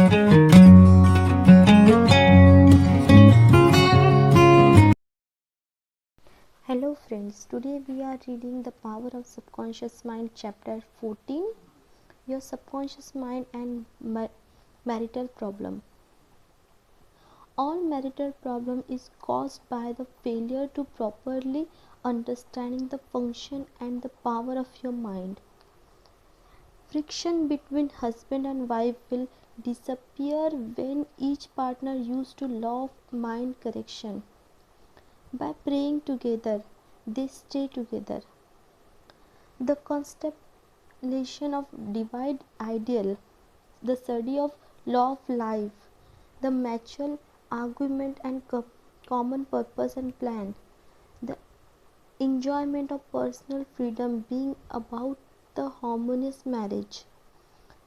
Hello friends, today we are reading The Power of Subconscious Mind chapter 14, Your Subconscious Mind and Marital Problem. All marital problem is caused by the failure to properly understanding the function and the power of your mind. Friction between husband and wife will disappear when each partner uses to law of mind correction. By praying together, they stay together. The constellation of divine ideal, the study of law of life, the mutual argument and common purpose and plan, the enjoyment of personal freedom being about the harmonious marriage,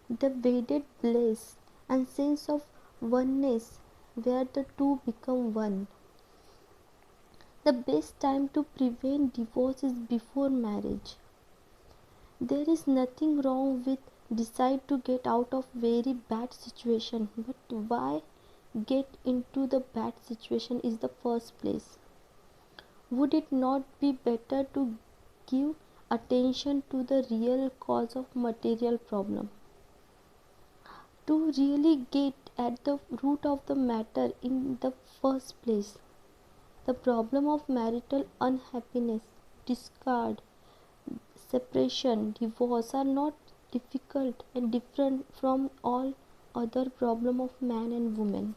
the wedded bliss and sense of oneness where the two become one. The best time to prevent divorce is before marriage. There is nothing wrong with decide to get out of very bad situation, but why get into the bad situation is the first place? Would it not be better to give attention to the real cause of material problem? To really get at the root of the matter in the first place. The problem of marital unhappiness, discard, separation, divorce are not difficult and different from all other problems of man and woman.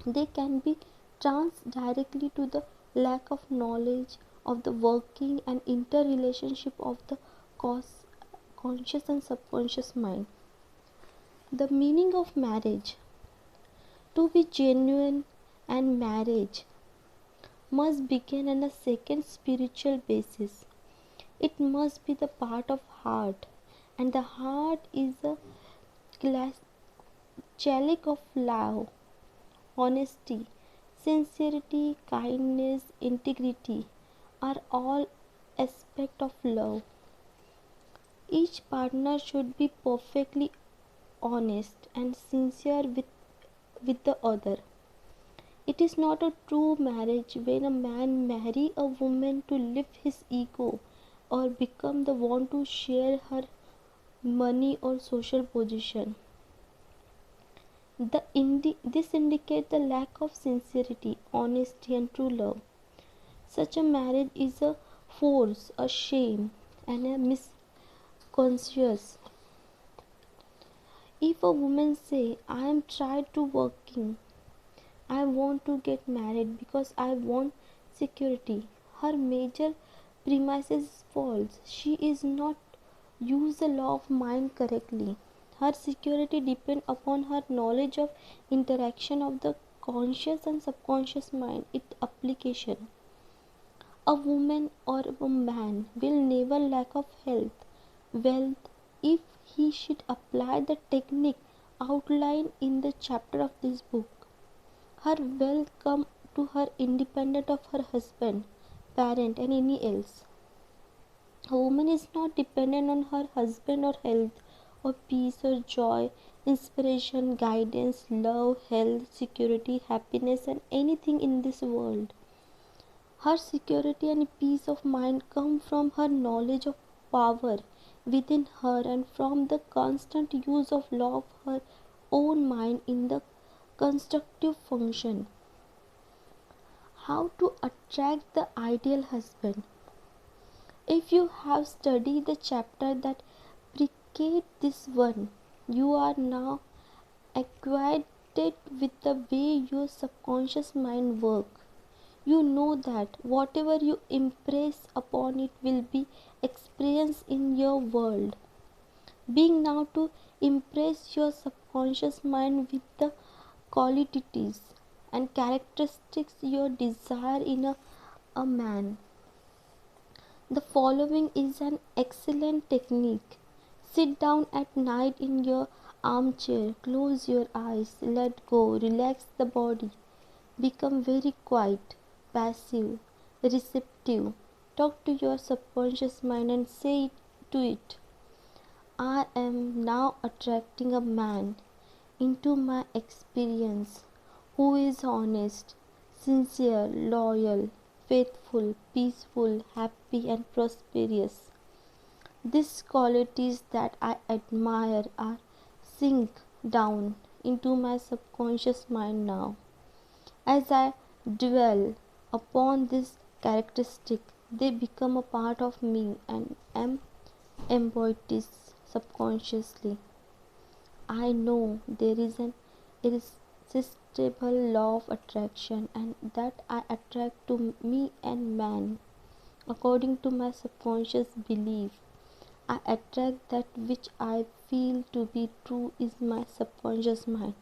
They can be traced directly to the lack of knowledge of the working and interrelationship of the conscious and subconscious mind. The meaning of marriage. To be genuine and marriage must begin on a second spiritual basis. It must be the part of heart, and the heart is a chalice of love, honesty, sincerity, kindness, integrity are all aspects of love. Each partner should be perfectly honest and sincere with the other. It is not a true marriage when a man marry a woman to lift his ego or become the one to share her money or social position. This indicates the lack of sincerity, honesty and true love. Such a marriage is a force, a shame and a misconscious. If a woman say, I am tired to working, I want to get married because I want security, her major premise is false. She is not use the law of mind correctly. Her security depends upon her knowledge of interaction of the conscious and subconscious mind, its application. A woman or a man will never lack of health, wealth if he should apply the technique outlined in the chapter of this book. Her wealth come to her independent of her husband, parent and any else. A woman is not dependent on her husband or health or peace or joy, inspiration, guidance, love, health, security, happiness and anything in this world. Her security and peace of mind come from her knowledge of power within her and from the constant use of law of her own mind in the constructive function. How to attract the ideal husband? If you have studied the chapter that precede this one, you are now acquainted with the way your subconscious mind works. You know that whatever you impress upon it will be experienced in your world. Being now to impress your subconscious mind with the qualities and characteristics you desire in a man. The following is an excellent technique. Sit down at night in your armchair, close your eyes, let go, relax the body, become very quiet, passive, receptive. Talk to your subconscious mind and say to it, I am now attracting a man. into my experience, who is honest, sincere, loyal, faithful, peaceful, happy, and prosperous. These qualities that I admire are sink down into my subconscious mind now. As I dwell upon this characteristic, they become a part of me and am embodied subconsciously. I know there is an irresistible law of attraction and that I attract to me and man. According to my subconscious belief, I attract that which I feel to be true is my subconscious mind.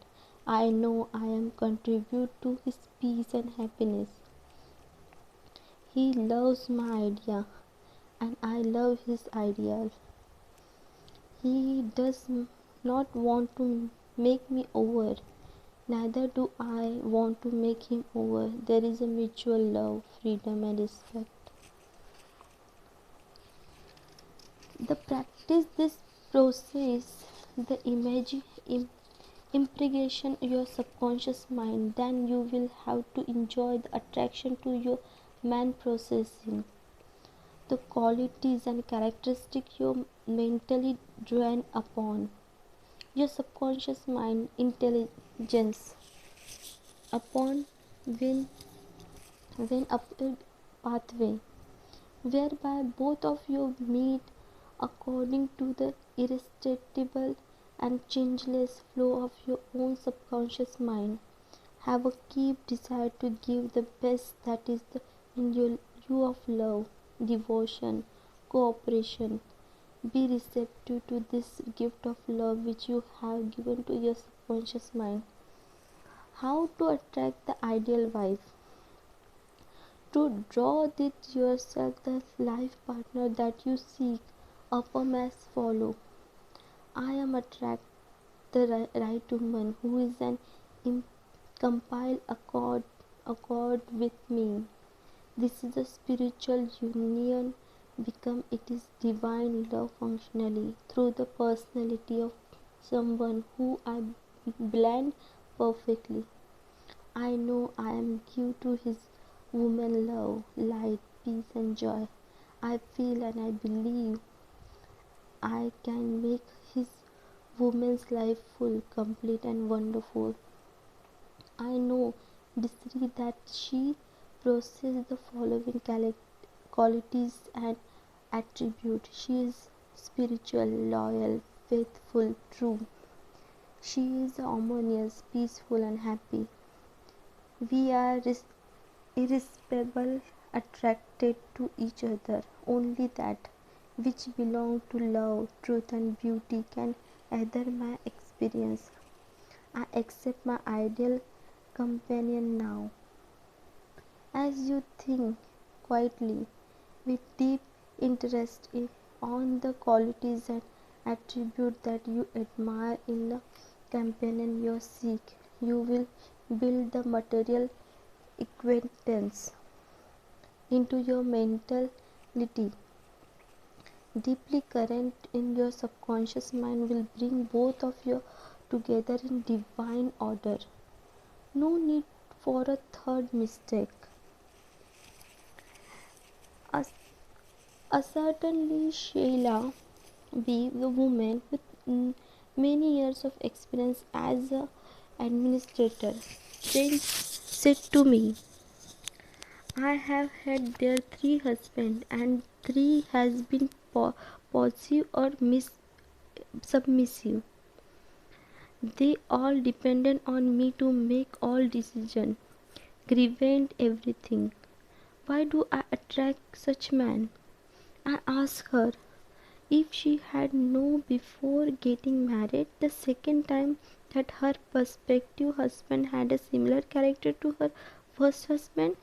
I know I am contribute to his peace and happiness. He loves my idea and I love his ideal. He does not want to make me over, neither do I want to make him over. There is a mutual love, freedom, and respect. The practice this process, the impregnation your subconscious mind, then you will have to enjoy the attraction to your man processing. The qualities and characteristics you mentally drawn upon. Your subconscious mind intelligence upon when upward pathway whereby both of you meet according to the irresistible and changeless flow of your own subconscious mind. Have a deep desire to give the best that is in you of love, devotion, cooperation. Be receptive to this gift of love which you have given to your subconscious mind. How to attract the ideal wife? To draw with yourself the life partner that you seek, affirm as follow. I am attract the right woman who is an compile accord with me. This is a spiritual union become it is divine love functionally through the personality of someone who I blend perfectly. I know I am due to his woman love, light, peace and joy. I feel and I believe I can make his woman's life full, complete and wonderful. I know Disri that she possesses the following qualities and attributes. She is spiritual, loyal, faithful, true. She is harmonious, peaceful and happy. We are irresistible attracted to each other. Only that which belong to love, truth and beauty can either my experience. I accept my ideal companion now. As you think quietly with deep interest on the qualities and attributes that you admire in the companion you seek, you will build the material acquaintance into your mentality. Deeply current in your subconscious mind will bring both of you together in divine order. No need for a third mistake. A, a certainly Sheila B, the woman with many years of experience as an administrator, then said to me, I have had their 3 husbands and 3 has been possessive or submissive. They all depended on me to make all decisions, prevent everything. Why do I attract such men? I asked her if she had known before getting married the second time that her prospective husband had a similar character to her first husband.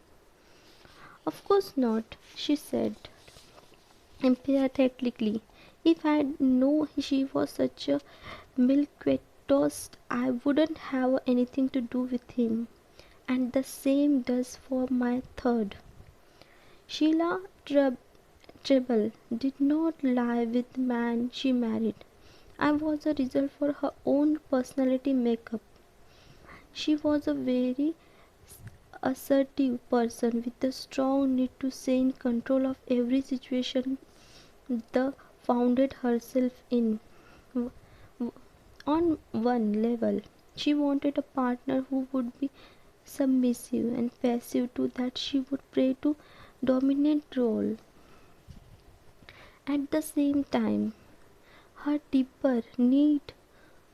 Of course not, she said emphatically. If I had known she was such a milquetoast, I wouldn't have anything to do with him. And the same does for my third. Sheila Treble did not lie with the man she married. I was a result for her own personality makeup. She was a very assertive person with a strong need to stay in control of every situation the founded herself in. On one level, she wanted a partner who would be submissive and passive to that she would play to dominant role. At the same time, her deeper need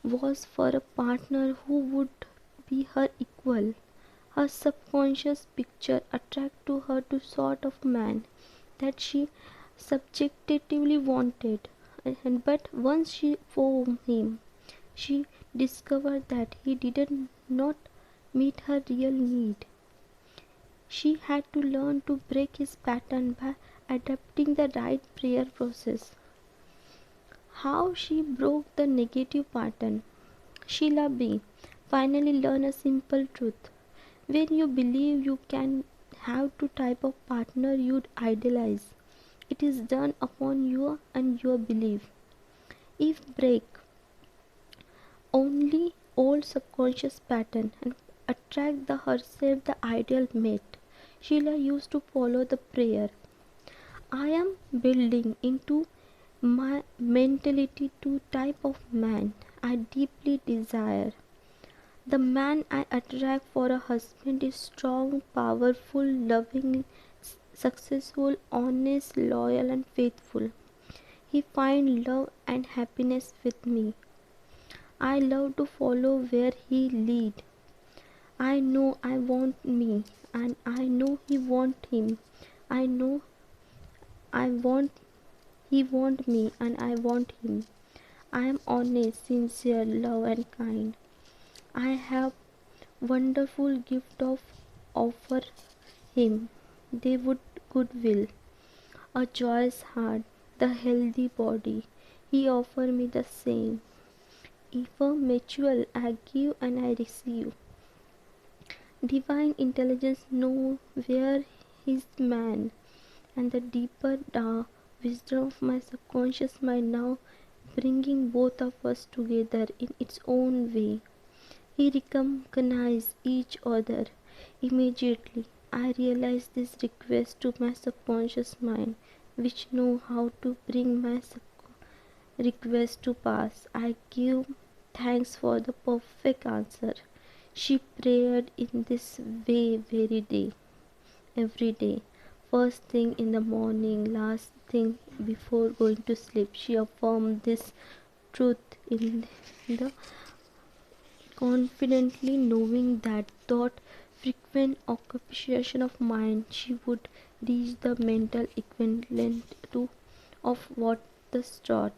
was for a partner who would be her equal. Her subconscious picture attracted to her to sort of man that she subjectively wanted. But once she found him, she discovered that he did not meet her real need. She had to learn to break his pattern by adapting the right prayer process. How she broke the negative pattern. Sheila B. finally learned a simple truth. When you believe you can have two type of partner you idealize, it is done upon you and your belief. If break only old subconscious pattern and attract the herself the ideal mate. Sheila used to follow the prayer. I am building into my mentality to type of man I deeply desire. The man I attract for a husband is strong, powerful, loving, successful, honest, loyal and faithful. He finds love and happiness with me. I love to follow where he lead. I know I want me and I know he want him. I know I want he want me and I want him. I am honest, sincere, love and kind. I have wonderful gift of offer him. They would goodwill, a joyous heart, the healthy body. He offer me the same. If a mutual I give and I receive. Divine intelligence know where is man and the deeper wisdom of my subconscious mind now bringing both of us together in its own way. We recognize each other immediately. I realize this request to my subconscious mind which know how to bring my request to pass. I give thanks for the perfect answer. She prayed in this way every day. First thing in the morning, last thing before going to sleep. She affirmed this truth in the confidently knowing that thought frequent occupation of mind she would reach the mental equivalent to of what the start.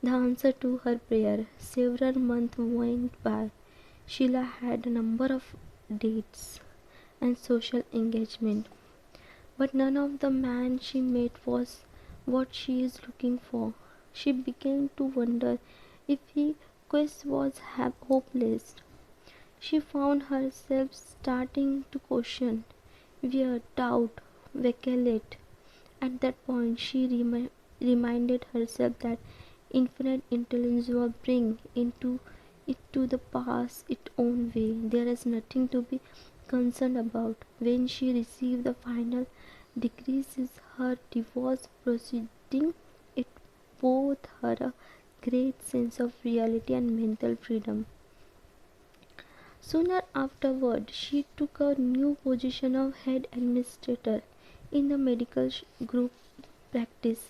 The answer to her prayer. Several months went by. Sheila had a number of dates and social engagement, but none of the man she met was what she is looking for. She began to wonder if her quest was hopeless. She found herself starting to question, fear, doubt, vacillate. At that point, she reminded herself that infinite intelligence will bring into it to the pass its own way. There is nothing to be concerned about. When she received the final decrees her divorce proceeding, it brought her a great sense of reality and mental freedom. Sooner afterward, she took a new position of head administrator in the medical group practice.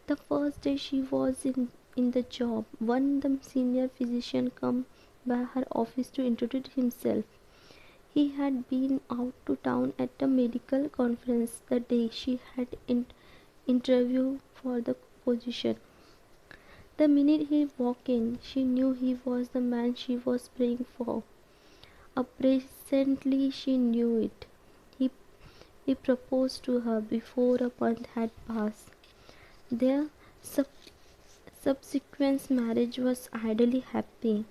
The first day she was in the job, one the senior physician came by her office to introduce himself. He had been out to town at a medical conference the day she had interviewed for the position. The minute he walked in, she knew he was the man she was praying for. Presently she knew it. He, he proposed to her before a month had passed. Their subsequent marriage was ideally happy.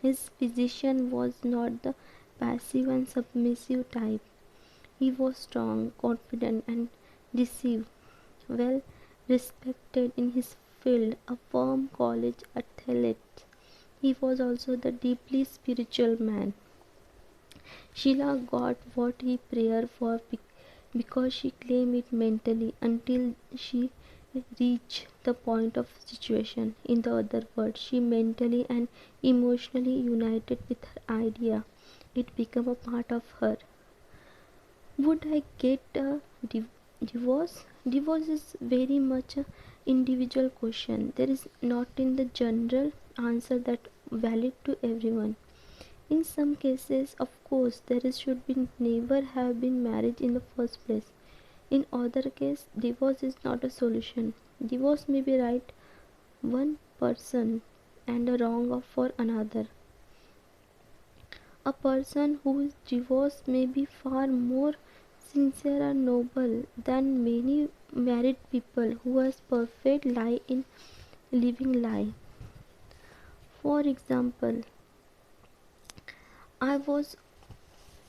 His physician was not the passive and submissive type. He was strong, confident, and decisive, well respected in his field, a firm college athlete. He was also the deeply spiritual man. Sheila got what he prayed for because she claimed it mentally until she reached the point of situation. In the other words, she mentally and emotionally united with her idea. It became a part of her. Would I get a divorce? Divorce is very much an individual question. There is not in the general answer that valid to everyone. In some cases, of course, there should be never have been marriage in the first place. In other cases, divorce is not a solution. Divorce may be right one person and a wrong for another. A person who is divorced may be far more sincere and noble than many married people who has perfect lie in living lie. For example, I was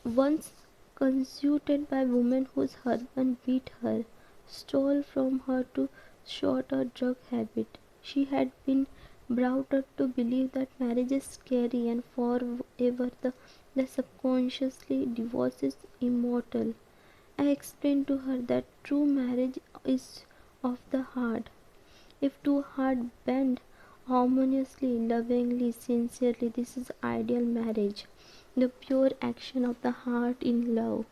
once consulted by a woman whose husband beat her, stole from her to short her drug habit. She had been brought up to believe that marriage is scary and forever the subconsciously divorce is immortal. I explained to her that true marriage is of the heart. If two hearts bend harmoniously, lovingly, sincerely, this is ideal marriage, the pure action of the heart in love.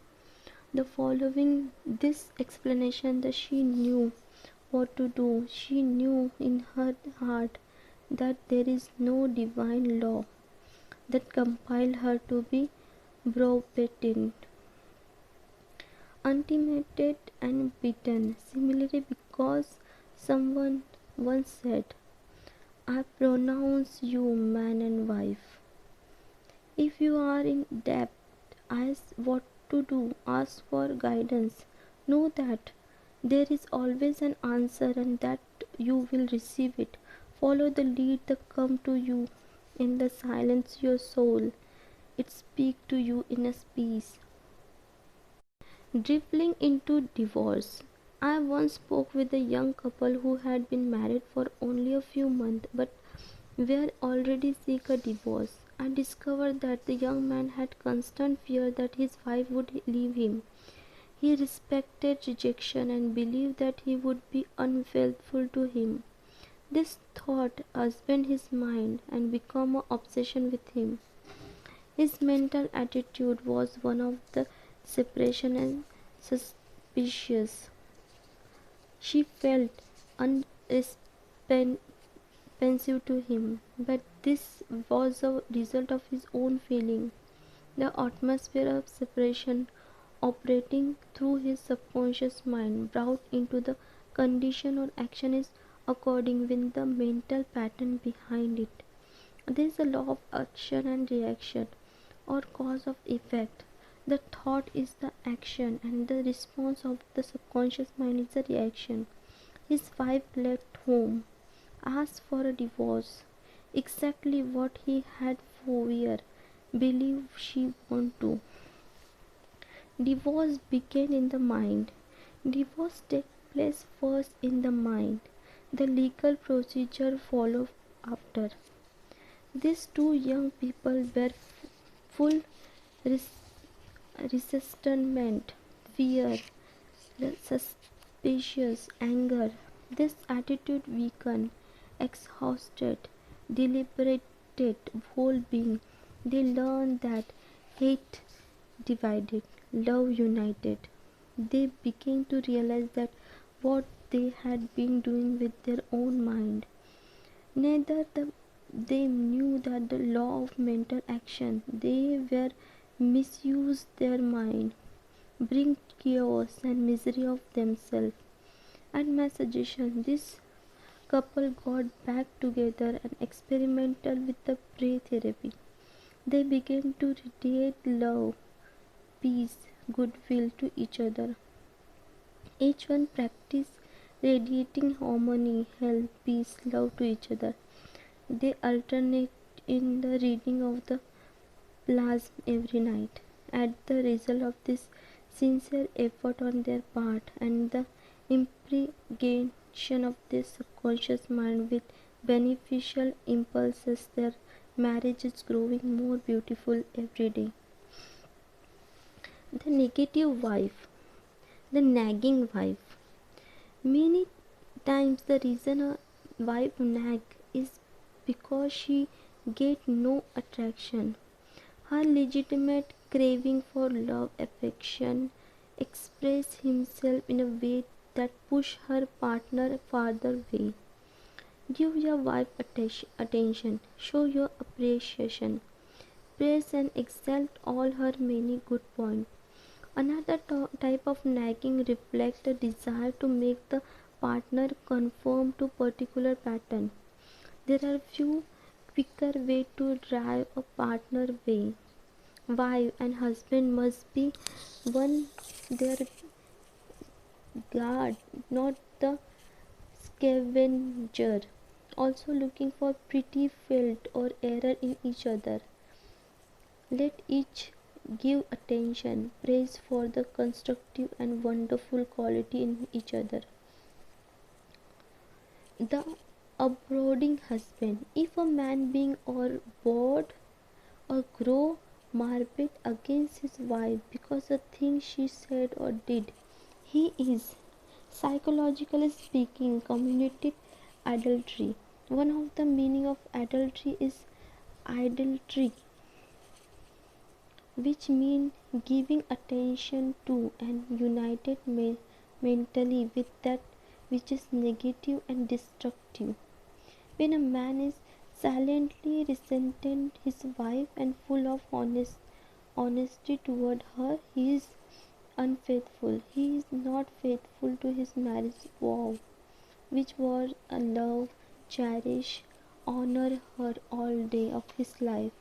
The following this explanation that she knew what to do. She knew in her heart that there is no divine law that compelled her to be browbeaten, intimidated and beaten. Similarly, because someone once said, I pronounce you man and wife. If you are in debt, ask what to do, ask for guidance. Know that there is always an answer and that you will receive it. Follow the lead that come to you in the silence your soul. It speak to you in a peace. Dribbling into divorce. I once spoke with a young couple who had been married for only a few months but were already seek a divorce. I discovered that the young man had constant fear that his wife would leave him. He respected rejection and believed that he would be unfaithful to him. This thought husbanded his mind and became an obsession with him. His mental attitude was one of the separation and suspicious. She felt unresponsive to him, but this was a result of his own feeling. The atmosphere of separation operating through his subconscious mind brought into the condition or action is according with the mental pattern behind it. There is a law of action and reaction or cause of effect. The thought is the action and the response of the subconscious mind is the reaction. His wife left home, asked for a divorce, exactly what he had feared, believed she wanted to. Divorce began in the mind. Divorce takes place first in the mind. The legal procedure followed after. These two young people were full resentment, fear, suspicious, anger. This attitude weakened, exhausted, deliberated whole being. They learned that hate divided, love united. They began to realize that what they had been doing with their own mind. Neither they knew that the law of mental action. They were misuse their mind, bring chaos and misery of themselves. At my suggestion, this couple got back together and experimented with the prayer therapy. They began to radiate love, peace, goodwill to each other. Each one practiced radiating harmony, health, peace, love to each other. They alternate in the reading of the psalms every night. At the result of this sincere effort on their part and the impregnated connection of their subconscious mind with beneficial impulses, their marriage is growing more beautiful every day. The negative wife, the nagging wife. Many times the reason a wife nag is because she get no attraction. Her legitimate craving for love, affection, express himself in a way that push her partner farther away. Give your wife attention, show your appreciation, praise and exalt all her many good points. Another type of nagging reflects a desire to make the partner conform to particular pattern. There are few quicker ways to drive a partner away. Wife and husband must be one their guard, not the scavenger. Also looking for pretty fault or error in each other. Let each give attention, praise for the constructive and wonderful quality in each other. The abroading husband. If a man being or bored or grow morbid against his wife because of things she said or did, he is, psychologically speaking, committed adultery. One of the meaning of adultery is idolatry, which means giving attention to and united mentally with that which is negative and destructive. When a man is silently resenting his wife and full of honesty toward her, he is unfaithful. He is not faithful to his marriage vow, which was a love, cherish, honor her all day of his life.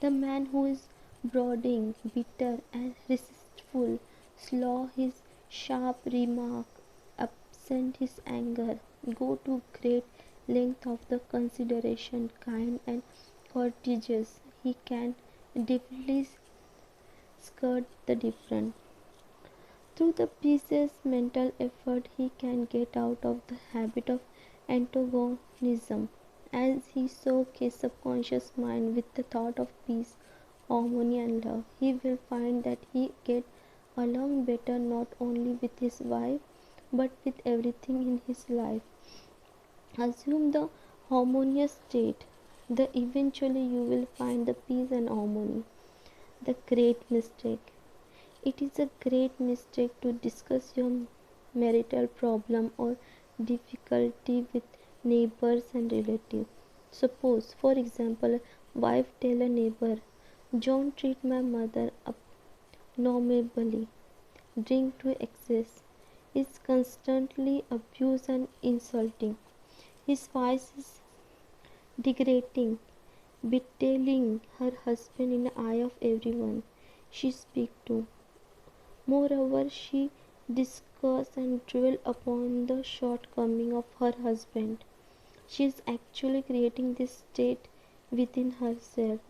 The man who is brooding, bitter, and resentful, slow his sharp remark, absent his anger, go to great length of the consideration, kind and courteous. He can definitely skirt the different. Through the precious mental effort, he can get out of the habit of antagonism, as he soaks his subconscious mind with the thought of peace, harmony, and love. He will find that he gets along better not only with his wife but with everything in his life. Assume the harmonious state, the eventually you will find the peace and harmony. The great mistake. It is a great mistake to discuss your marital problem or difficulty with neighbors and relatives. Suppose, for example, a wife tell a neighbor, "John treat my mother abnormally, drink to excess, is constantly abused and insulting. His voice is degrading, belittling her husband in the eye of everyone she speaks to. Moreover, she discusses and dwells upon the shortcoming of her husband. She is actually creating this state within herself.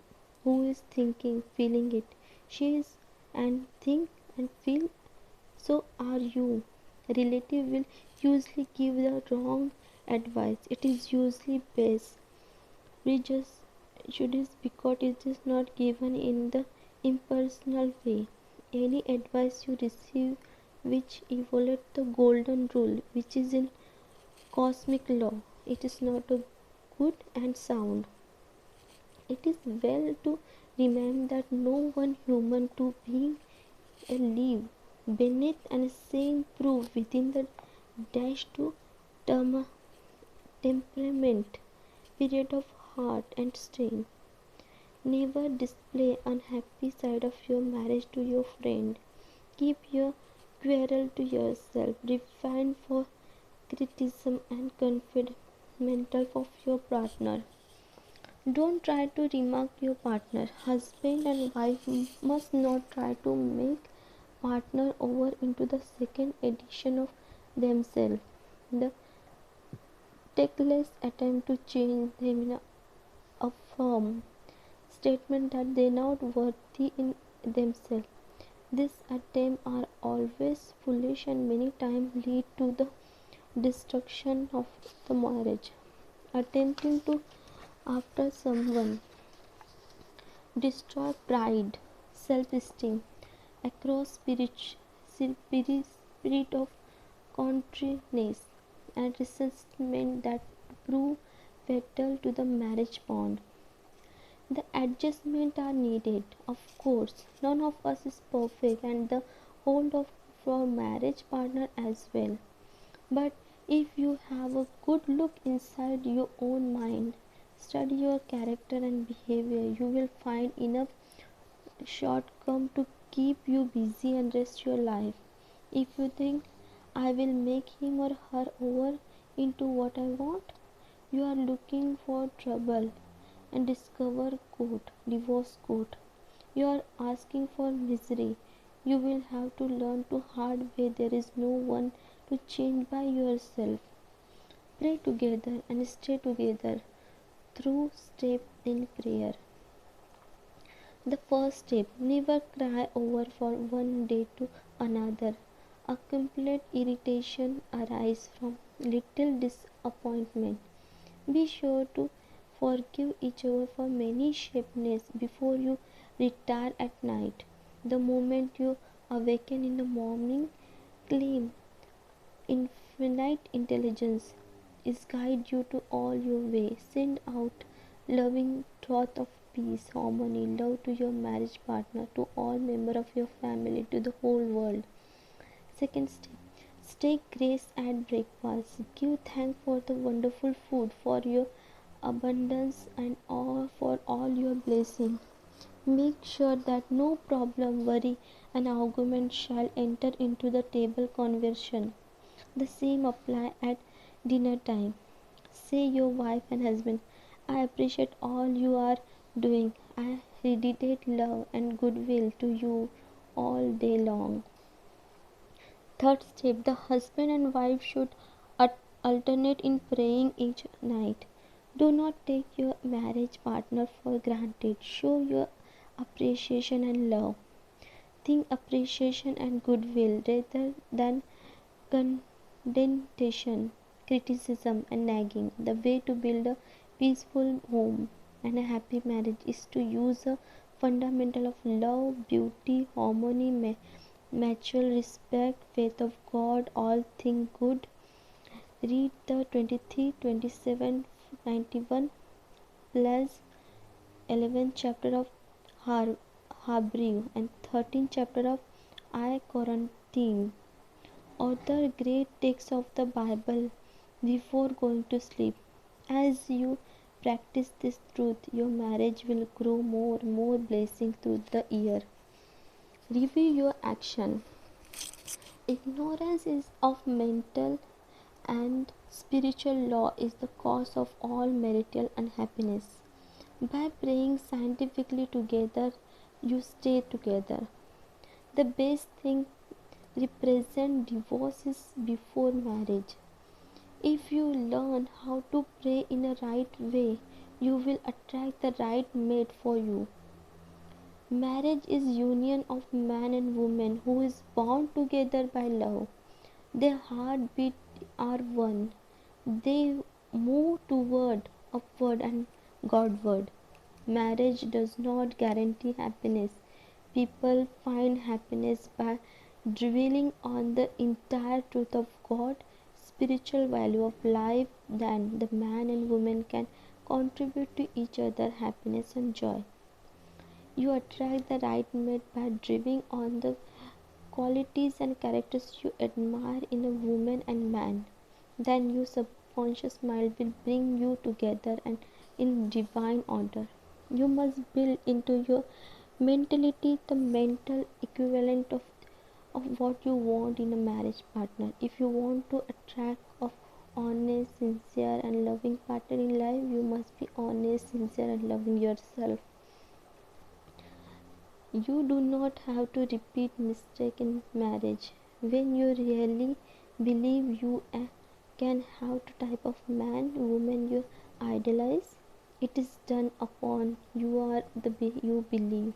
Who is thinking, feeling it? She is and think and feel. So are you. Relative will usually give the wrong advice. It is usually best prejudice because it is not given in the impersonal way. Any advice you receive which violates the golden rule, which is in cosmic law, it is not a good and sound. It is well to remember that no one human to being a live beneath and sane proof within the dash to term temperament period of heart and strain. Never display unhappy side of your marriage to your friend. Keep your quarrel to yourself. Refine for criticism and confidential of your partner. Don't try to remark your partner. Husband and wife must not try to make partner over into the second edition of themselves. The tactless attempt to change them in a firm statement that they are not worthy in themselves. These attempts are always foolish and many times lead to the destruction of the marriage. Attempting to after someone destroy pride, self-esteem, across spirit of contriness and resentment that prove fatal to the marriage bond. The adjustments are needed, of course. None of us is perfect, and the hold of our marriage partner as well. But if you have a good look inside your own mind, study your character and behavior, you will find enough shortcome to keep you busy and rest your life. If you think I will make him or her over into what I want, you are looking for trouble and discover court, divorce court. You are asking for misery. You will have to learn to hard way. There is no one to change by yourself. Pray together and stay together through step in prayer. The first step, never cry over from one day to another. A complete irritation arises from little disappointment. Be sure to forgive each other for many shapeness before you retire at night. The moment you awaken in the morning, claim infinite intelligence is guide you to all your way. Send out loving thought of peace, harmony, love to your marriage partner, to all members of your family, to the whole world. Second step, stay grace at breakfast. Give thanks for the wonderful food, for your abundance, and all for all your blessings. Make sure that no problem, worry, and argument shall enter into the table conversation. The same apply at dinner time. Say your wife and husband, I appreciate all you are doing. I radiate love and goodwill to you all day long. Third step, the husband and wife should alternate in praying each night. Do not take your marriage partner for granted. Show your appreciation and love. Think appreciation and goodwill rather than condemnation, criticism, and nagging. The way to build a peaceful home and a happy marriage is to use a fundamental of love, beauty, harmony, mutual respect, faith of God, all things good. Read the 23, 27, 91 plus 11th chapter of Hebrew and 13th chapter of I Corinthians. Author great texts of the Bible before going to sleep. As you practice this truth, your marriage will grow more blessing through the year. Review your action. Ignorance is of mental and spiritual law is the cause of all marital unhappiness. By praying scientifically together, you stay together. The best thing represent divorces before marriage. If you learn how to pray in a right way, you will attract the right mate for you. Marriage is union of man and woman who is bound together by love. Their heartbeat are one. They move toward upward and Godward. Marriage does not guarantee happiness. People find happiness by dwelling on the entire truth of God, spiritual value of life, then the man and woman can contribute to each other happiness and joy. You attract the right mate by dwelling on the qualities and characters you admire in a woman and man. Then your subconscious mind will bring you together and in divine order. You must build into your mentality the mental equivalent of what you want in a marriage partner. If you want to attract a honest, sincere and loving partner in life, you must be honest, sincere and loving yourself. You do not have to repeat mistake in marriage. When you really believe you can have the type of man, woman you idolize, it is done upon you are the you believe.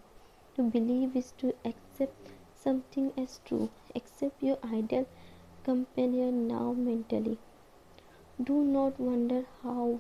To believe is to accept something as true. Accept your ideal companion now mentally. Do not wonder how